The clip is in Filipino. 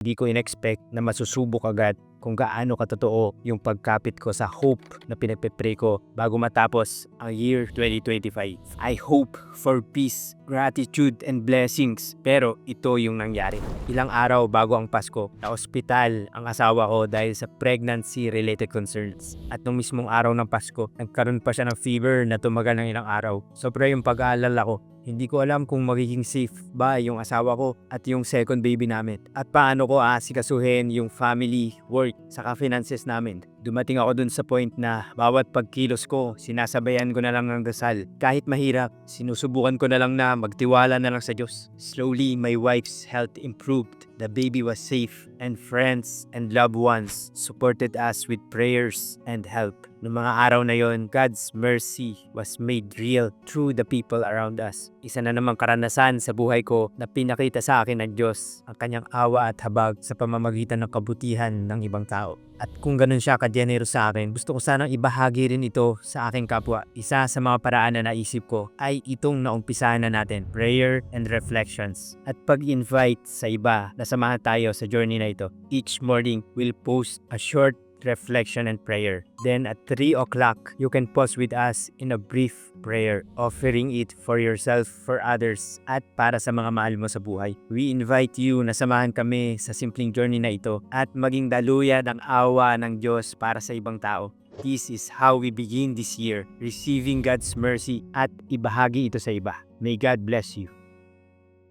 Hindi ko in-expect na masusubok agad kung gaano katotoo yung pagkapit ko sa hope na pinagpe-pray ko bago matapos ang year 2025. I hope for peace, gratitude, and blessings. Pero ito yung nangyari. Ilang araw bago ang Pasko, na-ospital ang asawa ko dahil sa pregnancy-related concerns. At nung mismong araw ng Pasko, nagkaroon pa siya ng fever na tumagal ng ilang araw. Sobra yung pag-aalala ko. Hindi ko alam kung magiging safe ba yung asawa ko at yung second baby namin. At paano ko aasikasuhin yung family, work, saka finances namin. Dumating ako dun sa point na bawat pagkilos ko, sinasabayan ko na lang ng dasal. Kahit mahirap, sinusubukan ko na lang na magtiwala na lang sa Diyos. Slowly, my wife's health improved. The baby was safe, and friends and loved ones supported us with prayers and help. Noong mga araw na yon, God's mercy was made real through the people around us. Isa na namang karanasan sa buhay ko na pinakita sa akin ng Diyos ang kanyang awa at habag sa pamamagitan ng kabutihan ng ibang tao. At kung ganun siya ka-generous sa akin, gusto ko sanang ibahagi rin ito sa aking kapwa. Isa sa mga paraan na naisip ko ay itong naumpisahan na natin, prayer and reflections. At pag-invite sa iba na samahan tayo sa journey na ito. Each morning, we'll post a short reflection and prayer. Then at 3 o'clock, you can pause with us in a brief prayer, offering it for yourself, for others, at para sa mga mahal mo sa buhay. We invite you na samahan kami sa simpleng journey na ito at maging daluyan ng awa ng Diyos para sa ibang tao. This is how we begin this year, receiving God's mercy at ibahagi ito sa iba. May God bless you.